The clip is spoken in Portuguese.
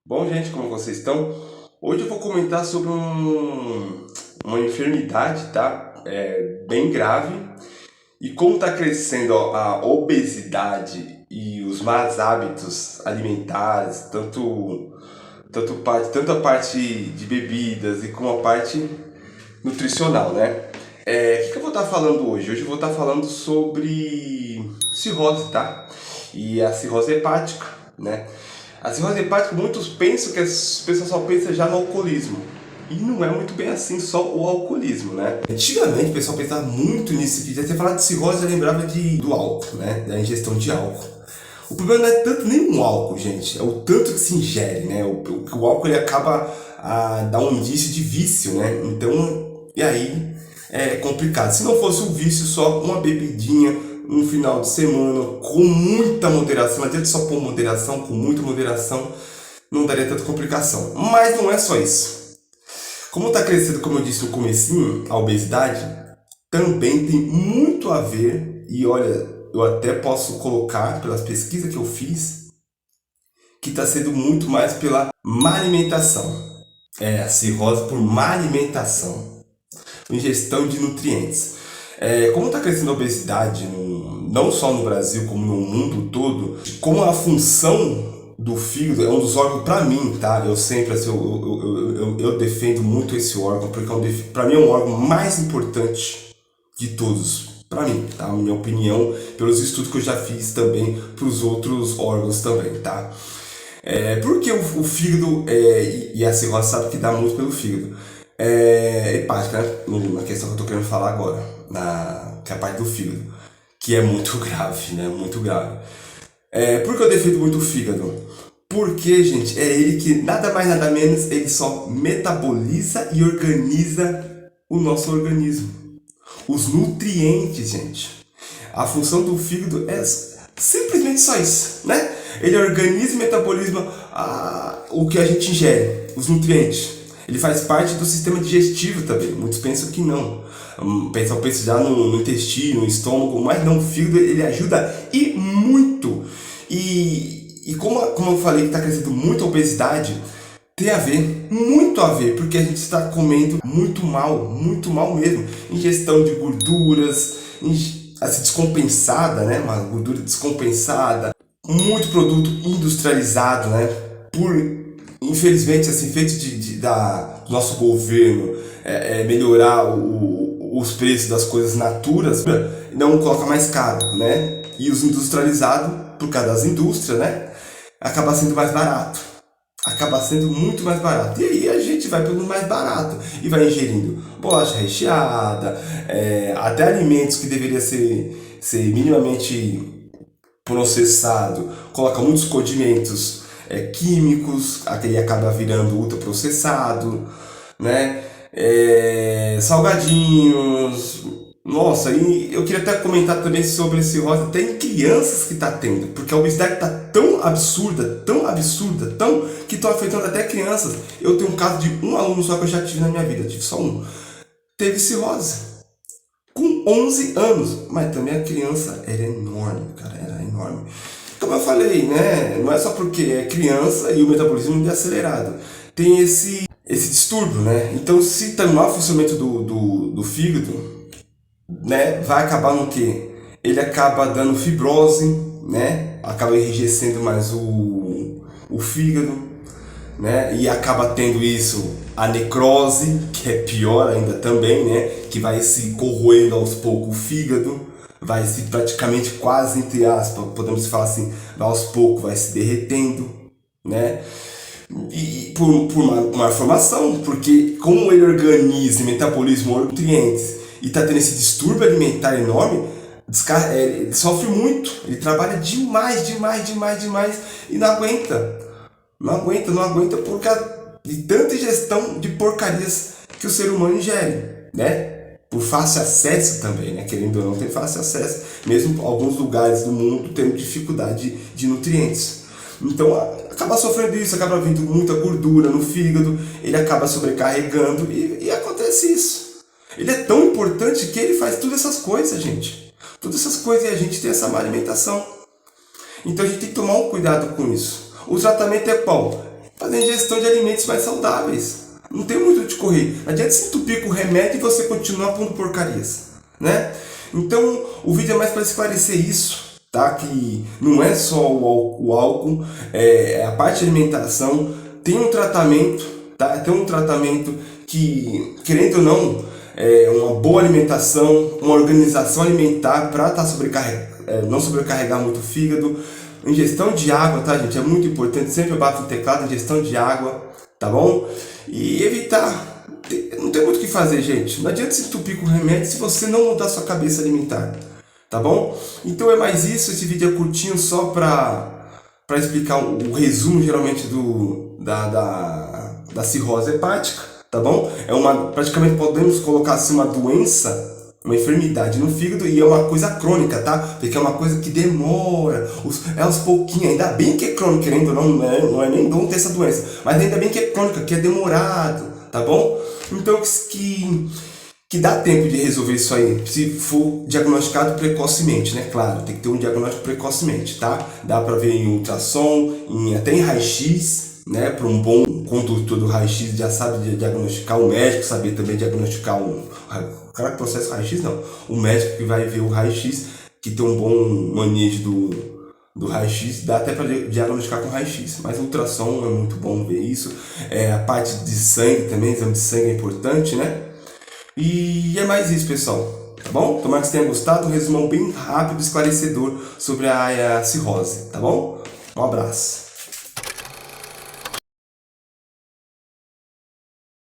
Bom, gente, como vocês estão? Hoje eu vou comentar sobre uma enfermidade, tá? Bem grave e como está crescendo a obesidade e os más hábitos alimentares, tanto a parte de bebidas e como a parte nutricional, né? O que eu vou estar falando hoje? Hoje eu vou estar falando sobre cirrose, tá? E a cirrose hepática, né? A cirrose hepática, muitos pensam que as pessoas só pensam já no alcoolismo. E não é muito bem assim, só o alcoolismo, né? Antigamente o pessoal pensava muito nisso, que você falar de cirrose já lembrava do álcool, né? Da ingestão de álcool. O problema não é tanto nem o álcool, gente, é o tanto que se ingere, né? O álcool ele acaba a dar um indício de vício, né? Então, e aí é complicado. Se não fosse um vício, só uma bebidinha no final de semana, com muita moderação, não adianta só pôr moderação, com muita moderação, não daria tanta complicação. Mas não é só isso. Como está crescendo, como eu disse no comecinho, a obesidade também tem muito a ver, e olha, eu até posso colocar pelas pesquisas que eu fiz, que está sendo muito mais pela má alimentação. A cirrose por má alimentação, ingestão de nutrientes. Como está crescendo a obesidade, não só no Brasil, como no mundo todo, como a função do fígado é um dos órgãos, para mim, tá? Eu sempre, assim, eu defendo muito esse órgão, porque para mim é um órgão mais importante de todos. Para mim, tá? Minha opinião, pelos estudos que eu já fiz também, para os outros órgãos também, tá? Porque o fígado e a cirrose sabe que dá muito pelo fígado. Hepática, né? Na questão que eu tô querendo falar agora, que é a parte do fígado, que é muito grave, né? Muito grave. Por que eu defendo muito o fígado? Porque, gente, é ele que nada mais nada menos, ele só metaboliza e organiza o nosso organismo. Os nutrientes, gente. A função do fígado é simplesmente só isso, né? Ele organiza e metaboliza o que a gente ingere, os nutrientes. Ele faz parte do sistema digestivo também. Muitos pensam que não. Pensam já no intestino, no estômago, mas não, o fígado ele ajuda e muito. E como eu falei que está crescendo muito a obesidade, tem a ver, muito a ver, porque a gente está comendo muito mal mesmo. Ingestão de gorduras, assim, descompensada, né? Uma gordura descompensada, muito produto industrializado, né? Infelizmente, assim, feito do nosso governo melhorar os preços das coisas naturas, não coloca mais caro, né? E os industrializados, por causa das indústrias, né? Acaba sendo mais barato. Acaba sendo muito mais barato. E aí a gente vai pelo mais barato e vai ingerindo bolacha recheada, até alimentos que deveriam ser minimamente processado, coloca muitos condimentos químicos, aquele acaba virando ultraprocessado, né? Salgadinhos. Nossa, e eu queria até comentar também sobre esse rosa, até em crianças que está tendo, porque a obesidade está tão absurda, que estão afetando até crianças. Eu tenho um caso de um aluno só que eu já tive na minha vida, tive só um. Teve cirrose com 11 anos, mas também a criança era enorme, cara, era enorme. Como eu falei, né, não é só porque é criança e o metabolismo é acelerado, tem esse distúrbio, né? Então, se tem um mau funcionamento do fígado, né, vai acabar no quê? Ele acaba dando fibrose, né? Acaba enrijecendo mais o fígado, né? E acaba tendo isso, a necrose, que é pior ainda também, né? Que vai se corroendo aos poucos o fígado, vai se praticamente quase, entre aspas, podemos falar assim, aos poucos vai se derretendo, né? E por uma formação, porque como ele organiza e metaboliza nutrientes e está tendo esse distúrbio alimentar enorme, ele sofre muito, ele trabalha demais e não aguenta. Não aguenta por causa de tanta ingestão de porcarias que o ser humano ingere, né? Por fácil acesso também, né? Querendo ou não, tem fácil acesso, mesmo alguns lugares do mundo tendo dificuldade de nutrientes. Então, acaba sofrendo isso, acaba vindo muita gordura no fígado, ele acaba sobrecarregando e acontece isso. Ele é tão importante que ele faz todas essas coisas, gente. Todas essas coisas e a gente tem essa má alimentação. Então a gente tem que tomar um cuidado com isso. O tratamento é qual? fazer ingestão de alimentos mais saudáveis. Não tem muito o que correr. Não adianta se entupir com remédio e você continuar pondo porcarias, né? Então, o vídeo é mais para esclarecer isso, tá? Que não é só o álcool, é a parte de alimentação. Tem um tratamento, tá? Tem um tratamento que, querendo ou não, é uma boa alimentação, uma organização alimentar para não sobrecarregar muito o fígado. Ingestão de água, tá, gente? É muito importante. Sempre eu bato no teclado, ingestão de água, tá bom? E evitar. Não tem muito o que fazer, gente. Não adianta se entupir com remédio se você não mudar sua cabeça alimentar, tá bom? Então é mais isso. Esse vídeo é curtinho só para explicar o resumo, geralmente, da cirrose hepática, tá bom? Praticamente podemos colocar assim uma doença, uma enfermidade no fígado, e é uma coisa crônica, tá? Porque é uma coisa que demora, é aos pouquinhos. Ainda bem que é crônica, querendo ou não é nem bom ter essa doença, mas ainda bem que é crônica, que é demorado, tá bom? Então que dá tempo de resolver isso aí, se for diagnosticado precocemente, né? Claro, tem que ter um diagnóstico precocemente, tá? Dá pra ver em ultrassom, até em raio-x, né? Para um bom condutor do raio-x já sabe diagnosticar, o médico saber também diagnosticar o cara que processa o raio-x, não. O médico que vai ver o raio-x, que tem um bom manejo do raio-x, dá até para diagnosticar com raio-x, mas o ultrassom é muito bom ver isso. A parte de sangue também, exame de sangue é importante, né? E é mais isso, pessoal, tá bom? Tomara que você tenha gostado, um resumão bem rápido e esclarecedor sobre a cirrose, tá bom? Um abraço.